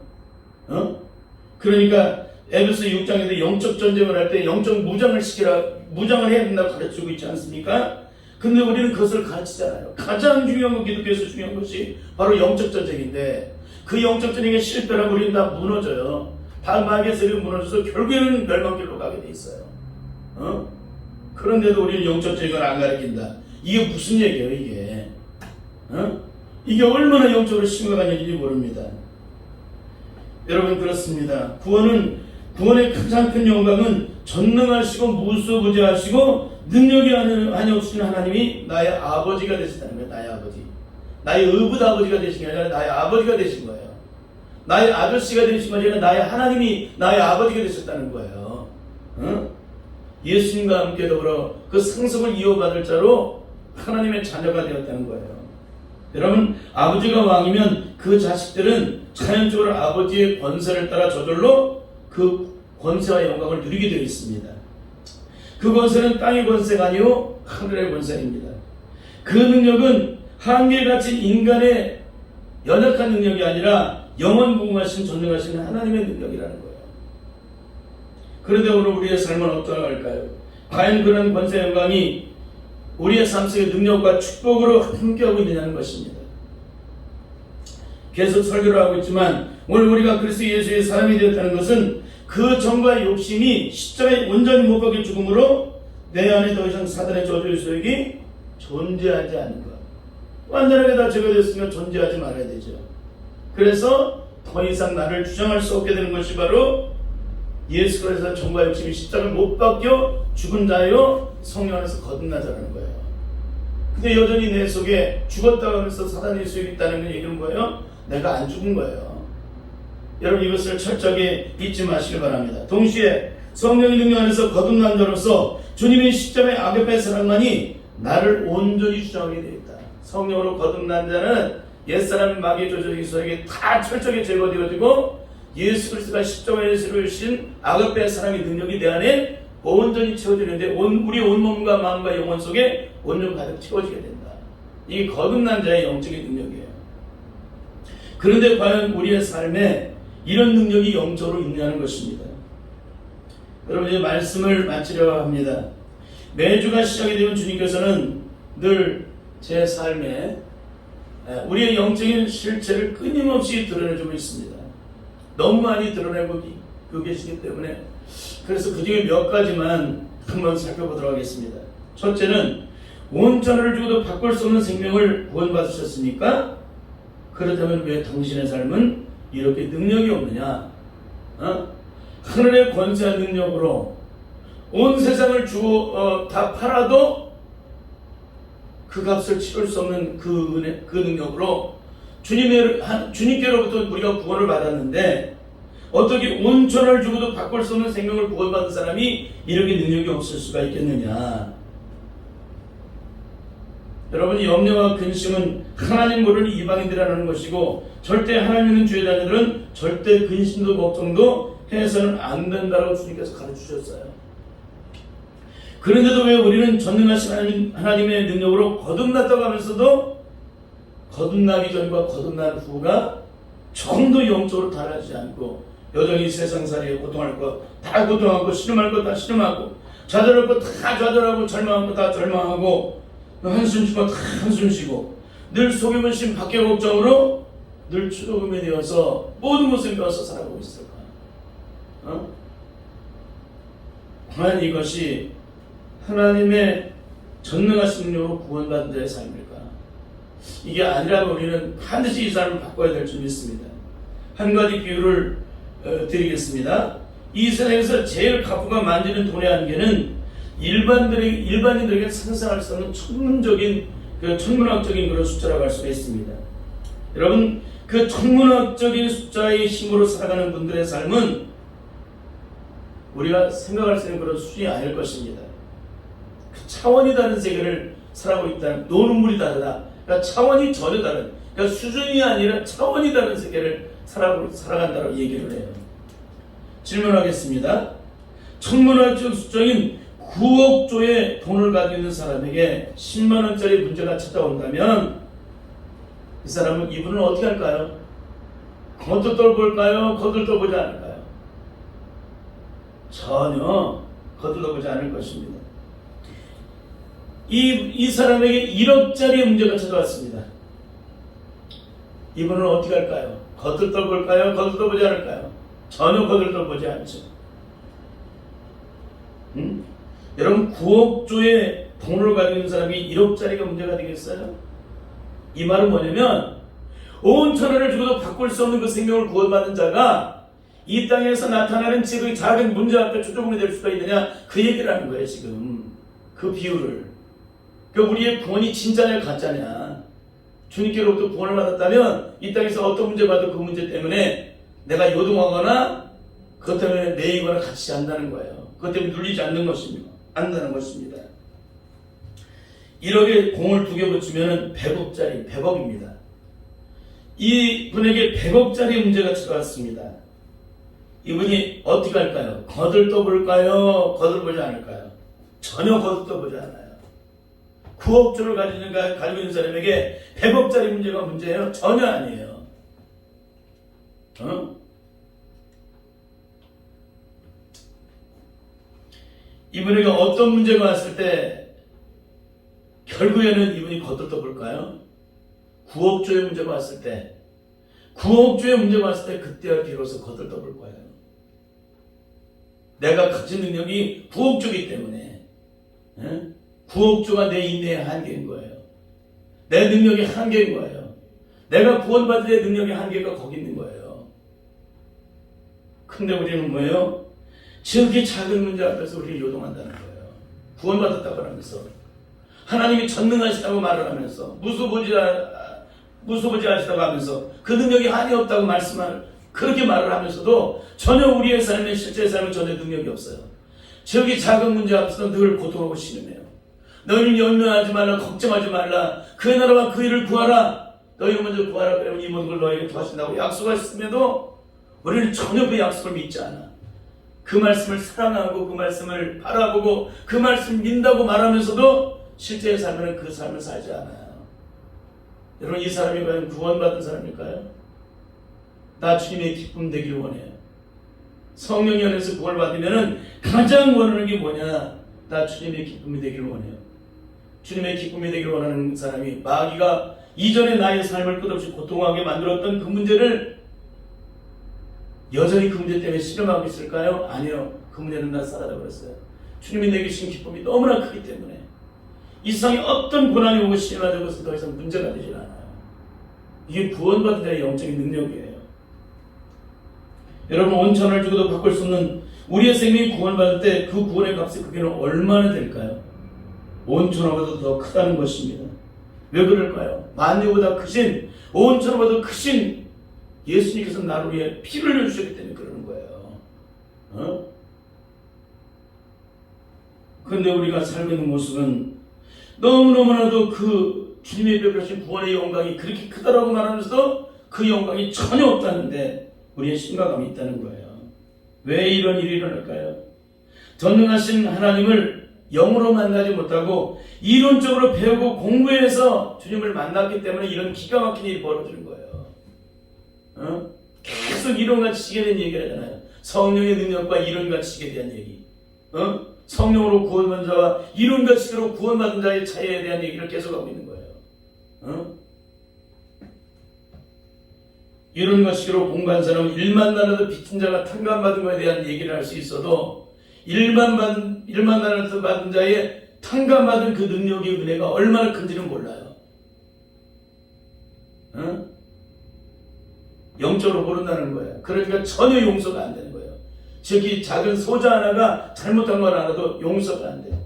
그러니까 에베소 6장에도 영적 전쟁을 할 때 영적 무장을 해야 된다고 가르치고 있지 않습니까? 근데 우리는 그것을 가르치잖아요. 가장 중요한 건, 기독교에서 중요한 것이 바로 영적 전쟁인데, 그 영적 전쟁에 실패하면 우리는 다 무너져요. 다 마귀의 세력이 무너져서 결국에는 멸망길로 가게 돼 있어요. 그런데도 우리는 영적 전쟁을 안 가르친다. 이게 무슨 얘기예요, 이게? 이게 얼마나 영적으로 심각한 얘기인지 모릅니다. 여러분, 그렇습니다. 구원의 가장 큰 영광은 전능하시고 무소부재하시고 능력이 한이 없으신 하나님이 나의 아버지가 되시다는 거예요. 나의 아버지. 나의 의붓 아버지가 되신 게 아니라 나의 아버지가 되신 거예요. 나의 아저씨가 되신 것이 아니라 나의 하나님이 나의 아버지가 되셨다는 거예요. 예수님과 함께 더불어 그 상속을 이어받을 자로 하나님의 자녀가 되었다는 거예요. 여러분, 아버지가 왕이면 그 자식들은 자연적으로 아버지의 권세를 따라 저절로 그 권세와 영광을 누리게 되어 있습니다. 그 권세는 땅의 권세가 아니요 하늘의 권세입니다. 그 능력은 한결같이 인간의 연약한 능력이 아니라 영원무궁하신 전능하신 하나님의 능력이라는 거예요. 그런데 오늘 우리의 삶은 어떠할까요? 과연 그런 권세 영광이 우리의 삶 속의 능력과 축복으로 함께하고 있느냐는 것입니다. 계속 설교를 하고 있지만 오늘 우리가 그리스도 예수의 사람이 되었다는 것은 그 정과의 욕심이 십자가에 온전히 못 박혀 죽음으로 내 안에 더 이상 사단의 저주의 소욕이 존재하지 않는 것. 완전하게 다 제거됐으면 존재하지 말아야 되죠. 그래서 더 이상 나를 주장할 수 없게 되는 것이 바로 예수 그리스도의 정과 욕심이 십자가를 못 박혀 죽은 자요 성령 안에서 거듭나자는 거예요. 근데 여전히 내 속에 죽었다고 하면서 사단의 소욕이 있다는 건 얘기는 뭐예요? 내가 안 죽은 거예요. 여러분, 이것을 철저하게 잊지 마시길 바랍니다. 동시에 성령의 능력 안에서 거듭난 자로서 주님의 십자가의 agape 사랑만이 나를 온전히 주장하게 되어 있다. 성령으로 거듭난 자는 옛사람 마귀의 조절의 소욕이 다 철저하게 제거되어지고 예수 그리스도가 십자가의 예수를 주신 agape 사랑의 능력이 내 안에 온전히 채워지는데 우리 온몸과 마음과 영혼 속에 온전 가득 채워지게 된다. 이게 거듭난 자의 영적인 능력이에요. 그런데 과연 우리의 삶에 이런 능력이 영적으로 있냐는 것입니다. 여러분, 이제 말씀을 마치려고 합니다. 매주가 시작이 되면 주님께서는 늘 제 삶에 우리의 영적인 실체를 끊임없이 드러내주고 있습니다. 너무 많이 드러내고 계시기 때문에 그래서 그 중에 몇 가지만 한번 살펴보도록 하겠습니다. 첫째는 온전을 주고도 바꿀 수 없는 생명을 구원받으셨습니까? 그렇다면 왜 당신의 삶은 이렇게 능력이 없느냐? 하늘의 권세와 능력으로 온 세상을 주고 다 팔아도 그 값을 치를 수 없는 그 은혜, 그 능력으로 주님께로부터 우리가 구원을 받았는데 어떻게 온전을 주고도 바꿀 수 없는 생명을 구원받은 사람이 이렇게 능력이 없을 수가 있겠느냐? 여러분, 염려와 근심은 하나님 모르는 이방인들이라는 것이고 절대 하나님 있는 주의 자녀들은 절대 근심도 걱정도 해서는 안 된다고 주님께서 가르치셨어요. 그런데도 왜 우리는 전능하신 하나님의 능력으로 거듭났다고 하면서도 거듭나기 전과 거듭난 후가 조금도 영적으로 달라지지 않고 여전히 세상살이에 고통할 것 다 고통하고 신음할 것 다 신음하고 좌절할 것 다 좌절하고 절망할 것 다 절망하고 한숨 쉬고 다 한숨 쉬고 늘 속임은 심 밖의 걱정으로 늘 추도금이 되어서 모든 것을 배워서 살아가고 있을까? 과연 이것이 하나님의 전능하신 능력으로 구원받은 자의 삶일까? 이게 아니라면 우리는 반드시 이 삶을 바꿔야 될 줄 믿습니다. 한 가지 비유를 드리겠습니다. 이 세상에서 제일 가부가 만지는 돈의 한계는 일반인들에게 상상할 수 없는 천문학적인 그런 숫자라고 할 수가 있습니다. 여러분, 그 천문학적인 숫자의 힘으로 살아가는 분들의 삶은 우리가 생각할 수 있는 그런 수준이 아닐 것입니다. 그 차원이 다른 세계를 살아가고 있다는, 노는 물이 다르다. 그러니까 차원이 전혀 다른, 그러니까 수준이 아니라 차원이 다른 세계를 살아간다고 얘기를 해요. 질문하겠습니다. 천문학적 수적인 9억조의 돈을 가지고 있는 사람에게 10만원짜리 문제가 찾아온다면 이 사람은 이분은 어떻게 할까요? 거들떠볼까요? 거들떠보지 않을까요? 전혀 거들떠보지 않을 것입니다. 이 사람에게 1억짜리 문제가 찾아왔습니다. 이분은 어떻게 할까요? 거들떠볼까요? 거들떠보지 않을까요? 전혀 거들떠보지 않죠. 여러분 9억조의 돈을 가지고 있는 사람이 1억짜리가 문제가 되겠어요? 이 말은 뭐냐면 온 천하를 주고도 바꿀 수 없는 그 생명을 구원받은 자가 이 땅에서 나타나는 지금 작은 문제 앞에 초조금이 될 수가 있느냐, 그 얘기를 하는 거예요. 지금 그 비유를. 그러니까 우리의 구원이 진짜냐 가짜냐, 주님께로부터 구원을 받았다면 이 땅에서 어떤 문제 받은 그 문제 때문에 내가 요동하거나 그것 때문에 매이거나 갇히지 않는다는 거예요. 그것 때문에 눌리지 않는 것입니다. 안다는 것입니다. 1억에 공을 2개 붙이면 100억짜리, 100억입니다. 이 분에게 100억짜리 문제가 찾아왔습니다. 이분이 어떻게 할까요? 거들떠볼까요? 거들보지 않을까요? 전혀 거들떠보지 않아요. 9억조를 가지고 있는 사람에게 100억짜리 문제가 문제예요? 전혀 아니에요. 이분에게 어떤 문제가 왔을 때 결국에는 이분이 거들떠볼까요? 9억조의 문제가 왔을 때, 9억조의 문제가 왔을 때 그때야 비로소 거들떠볼 거예요. 내가 가진 능력이 9억조이기 때문에 9억조가 내 인내의 한계인 거예요. 내 능력의 한계인 거예요. 내가 구원받을 때 능력의 한계가 거기 있는 거예요. 근데 우리는 뭐예요? 저렇게 작은 문제 앞에서 우리를 요동한다는 거예요. 구원받았다고 하면서, 하나님이 전능하시다고 말을 하면서, 무소부지 하시다고 하면서, 그 능력이 한이 없다고 그렇게 말을 하면서도 전혀 우리의 삶의 실제 삶은 전혀 능력이 없어요. 저기 작은 문제 앞에서 늘 고통하고 신음해요. 너희는 염려하지 말라, 걱정하지 말라, 그의 나라와 그 일을 구하라, 너희가 먼저 구하라, 그러면 이 모든 걸 너희에게 도와준다고 약속하셨음에도 우리는 전혀 그 약속을 믿지 않아. 그 말씀을 사랑하고 그 말씀을 바라보고 그 말씀을 믿는다고 말하면서도 실제의 삶에는 그 삶을 살지 않아요. 여러분, 이 사람이 과연 구원받은 사람일까요? 나 주님의 기쁨 되길 원해요. 성령이 안에서 구원을 받으면 가장 원하는 게 뭐냐? 나 주님의 기쁨이 되길 원해요. 주님의 기쁨이 되길 원하는 사람이 마귀가 이전에 나의 삶을 끝없이 고통하게 만들었던 그 문제를 여전히 그 문제 때문에 실험하고 있을까요? 아니요. 그 문제는 다 사라져버렸어요. 주님이 내게 주신 기쁨이 너무나 크기 때문에 이 세상에 어떤 고난이 오고 시험하는 것은 더 이상 문제가 되질 않아요. 이게 구원받은 자의 영적인 능력이에요. 여러분, 온 천을 주고도 바꿀 수 없는 우리의 생명이 구원받을 때 그 구원의 값이 크기는 얼마나 될까요? 온 천하보다 더 크다는 것입니다. 왜 그럴까요? 만유보다 크신, 온 천하보다 크신 예수님께서 나를 위해 피를 흘려주셨기 때문에 그러는 거예요. 그런데 우리가 살고 있는 모습은 너무너무나도 그 주님의 베푸신 구원의 영광이 그렇게 크다라고 말하면서도 그 영광이 전혀 없다는데 우리의 심각함이 있다는 거예요. 왜 이런 일이 일어날까요? 전능하신 하나님을 영으로 만나지 못하고 이론적으로 배우고 공부해서 주님을 만났기 때문에 이런 기가 막힌 일이 벌어지는 거예요. 계속 이론과 지식에 대한 얘기를 하잖아요. 성령의 능력과 이론과 지식에 대한 얘기. 성령으로 구원받은 자와 이론과 지식으로 구원받은 자의 차이에 대한 얘기를 계속하고 있는 거예요. 이론과 지식으로 공부한 사람은 일만 나라도 빚진 자가 탕감받은 것에 대한 얘기를 할 수 있어도 일만 나라도 받은 자의 탕감받은 그 능력의 은혜가 얼마나 큰지는 몰라요. 영적으로 모른다는 거예요. 그러니까 전혀 용서가 안 되는 거예요. 저기 작은 소자 하나가 잘못한 건 하나도 용서가 안 돼요.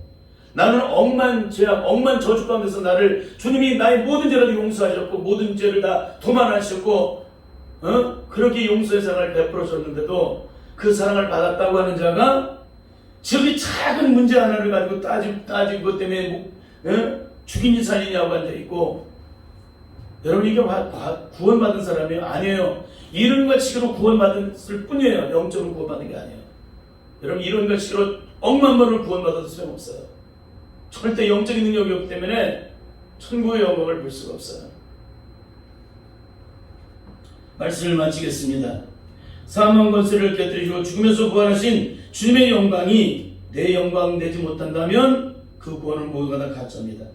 나는 억만 죄악, 억만 저주 가운데서 나를 주님이 나의 모든 죄를 용서하셨고 모든 죄를 다 도만하셨고 그렇게 용서의 사랑을 베풀어 줬는데도 그 사랑을 받았다고 하는 자가 저기 작은 문제 하나를 가지고 따지고 그것 때문에 죽이니 살리냐고 앉아있고 여러분 이게 구원받은 사람이 아니에요. 이론과 지식으로 구원받았을 뿐이에요. 영적으로 구원받은 게 아니에요. 여러분 이론과 지식으로 억만 번을 구원받아도 소용없어요. 절대 영적인 능력이 없기 때문에 천국의 영광을 볼 수가 없어요. 말씀을 마치겠습니다. 사망 권세를 깨뜨리시고 죽음에서 부활하신 주님의 영광이 내 영광 되지 못한다면 그 구원은 모두가 다 가짜입니다.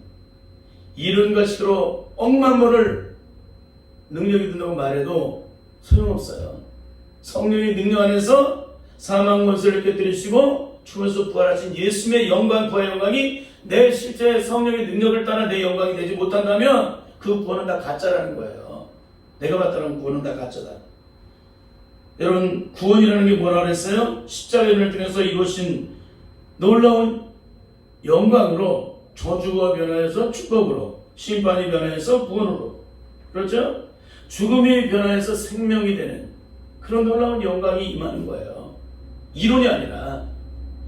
이론과 지식으로 억만 번을 능력이 든다고 말해도 소용없어요. 성령의 능력 안에서 사망 권세를 깨뜨리시고 죽음에서 부활하신 예수님의 영광, 부활의 영광이 내 실제 성령의 능력을 따라 내 영광이 되지 못한다면 그 구원은 다 가짜라는 거예요. 내가 봤다는 구원은 다 가짜다. 여러분 구원이라는 게 뭐라 그랬어요? 십자가의 은혜를 통해서 이루어진 놀라운 영광으로 저주가 변화해서 축복으로, 심판이 변화해서 구원으로, 그렇죠? 죽음이 변화해서 생명이 되는 그런 놀라운 영광이 임하는 거예요. 이론이 아니라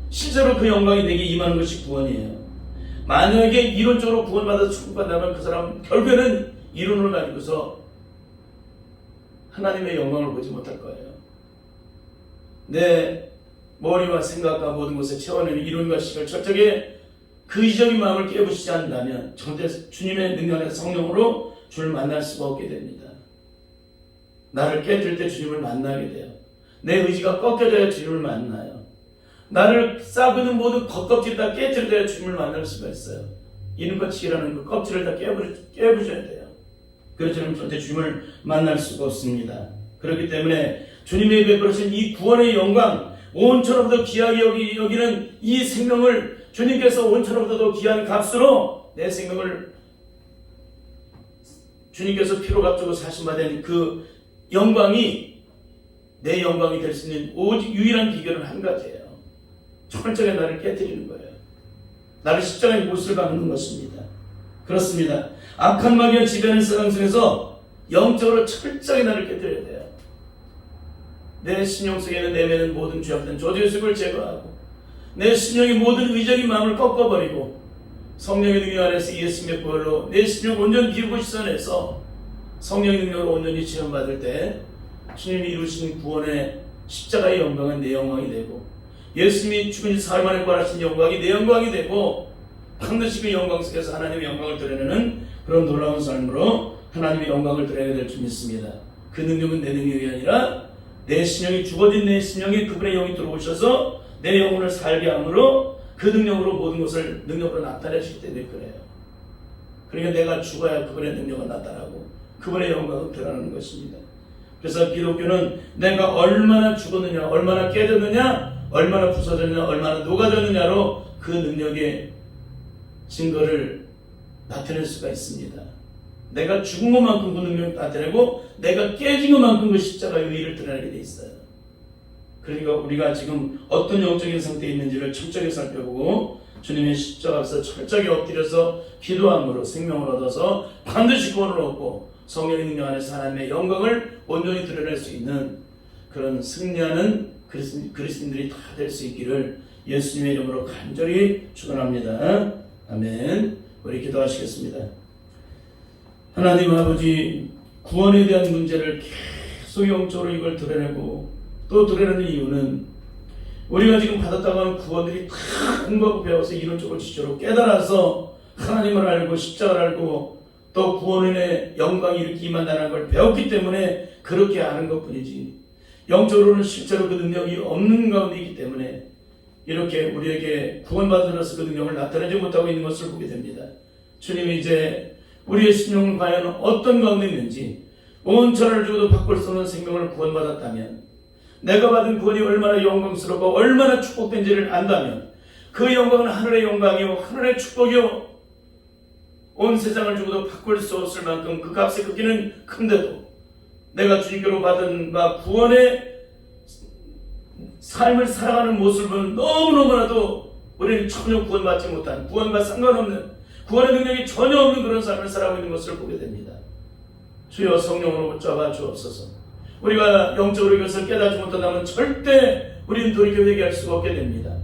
실제로 그 영광이 내게 임하는 것이 구원이에요. 만약에 이론적으로 구원받아서 천국 간다면 그 사람 결국에는 이론을 가지고서 하나님의 영광을 보지 못할 거예요. 내 머리와 생각과 모든 것에 채워내는 이론과 지식을 철저하게 그 이적인 마음을 깨부시지 않는다면 절대 주님의 능력 안에서 성령으로 주를 만날 수가 없게 됩니다. 나를 깨뜨릴 때 주님을 만나게 돼요. 내 의지가 꺾여져야 주님을 만나요. 나를 싸고 있는 모든 겉껍질을 다 깨뜨려야 주님을 만날 수가 있어요. 이른바 지혜라는 그 껍질을 다 깨부셔야 돼요. 그래서 저는 절대 주님을 만날 수가 없습니다. 그렇기 때문에 주님이 베풀으신 이 구원의 영광, 온천보다 귀하게 여기는 이 생명을 주님께서 온천보다도 귀한 값으로 내 생명을 주님께서 피로 값주고 사신받은 그 영광이 내 영광이 될 수 있는 오직 유일한 비결은 한 가지예요. 철저하게 나를 깨뜨리는 거예요. 나를 십자가에 못을 박는 것입니다. 그렇습니다. 악한 마귀가 지배하는 세상 속에서 영적으로 철저하게 나를 깨뜨려야 돼요. 내 심령 속에는 내면은 모든 죄악된 저주의 습을 제거하고 내 심령의 모든 의적인 마음을 꺾어버리고 성령의 능력 안에서 예수님의 보혈로 내 심령 온전히 비우고 씻어내서 성령의 능력으로 온전히 체험받을 때 주님이 이루신 구원의 십자가의 영광은 내 영광이 되고 예수님이 죽은 지 사흘 만에 부활하신 영광이 내 영광이 되고 반드시 그 영광 속에서 하나님의 영광을 드러내는 그런 놀라운 삶으로 하나님의 영광을 드러내게 될 줄 믿습니다. 그 능력은 내 능력이 아니라 내 신령이 죽어진 내 신령이 그분의 영이 들어오셔서 내 영혼을 살게 함으로 그 능력으로 모든 것을 능력으로 나타내실 때도 그래요. 그러니까 내가 죽어야 그분의 능력은 나타나고 그분의 영광을 드러나는 것입니다. 그래서 기독교는 내가 얼마나 죽었느냐, 얼마나 깨졌느냐, 얼마나 부서졌느냐, 얼마나 녹아졌느냐로 그 능력의 증거를 나타낼 수가 있습니다. 내가 죽은 것만큼 그 능력을 나타내고 내가 깨진 것만큼 그 십자가의 의의를 드러내게 돼 있어요. 그러니까 우리가 지금 어떤 영적인 상태에 있는지를 철저하게 살펴보고 주님의 십자가 앞에서 철저하게 엎드려서 기도함으로 생명을 얻어서 반드시 구원을 얻고 성령의 능력 안에서 하나님의 영광을 온전히 드러낼 수 있는 그런 승리하는 그리스도인들이 다 될 수 있기를 예수님의 이름으로 간절히 축원합니다. 아멘. 우리 기도하시겠습니다. 하나님 아버지, 구원에 대한 문제를 계속 영적으로 이걸 드러내고 또 드러내는 이유는 우리가 지금 받았다고 하는 구원들이 다 공부하고 배워서 이론적으로 지적으로 깨달아서 하나님을 알고 십자가를 알고 또 구원의 영광이 이렇게 임한다는 걸 배웠기 때문에 그렇게 아는 것뿐이지 영적으로는 실제로 그 능력이 없는 가운데 있기 때문에 이렇게 우리에게 구원받으면서 그 능력을 나타내지 못하고 있는 것을 보게 됩니다. 주님이 이제 우리의 심령은 과연 어떤 가운데 있는지 온 천하를 주고도 바꿀 수 없는 생명을 구원받았다면 내가 받은 구원이 얼마나 영광스럽고 얼마나 축복된지를 안다면 그 영광은 하늘의 영광이요 하늘의 축복이요 온 세상을 주고도 바꿀 수 없을 만큼 그 값의 크기는 큰데도 내가 주님께로 받은 구원의 삶을 살아가는 모습을 보면 너무너무나도 우리는 전혀 구원받지 못한 구원과 상관없는 구원의 능력이 전혀 없는 그런 삶을 살아가고 있는 것을 보게 됩니다. 주여 성령으로 붙잡아 주옵소서. 우리가 영적으로 이것을 깨닫지 못한다면 절대 우리는 돌이켜 회개할 수가 없게 됩니다.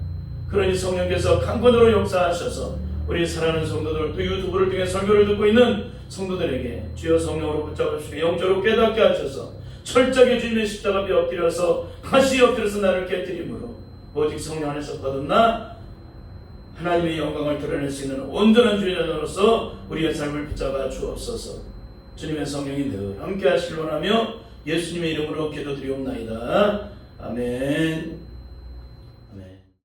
그러니 성령께서 강권으로 역사하셔서 우리 사랑하는 성도들 또 유튜브를 통해 설교를 듣고 있는 성도들에게 주여 성령으로 붙잡으시고 영적으로 깨닫게 하셔서 철저하게 주님의 십자가 앞에 엎드려서 다시 엎드려서 나를 깨뜨림으로 오직 성령 안에서 거듭나 하나님의 영광을 드러낼 수 있는 온전한 주인으로서 우리의 삶을 붙잡아 주옵소서. 주님의 성령이 늘 함께 하시길 원하며 예수님의 이름으로 기도드리옵나이다. 아멘.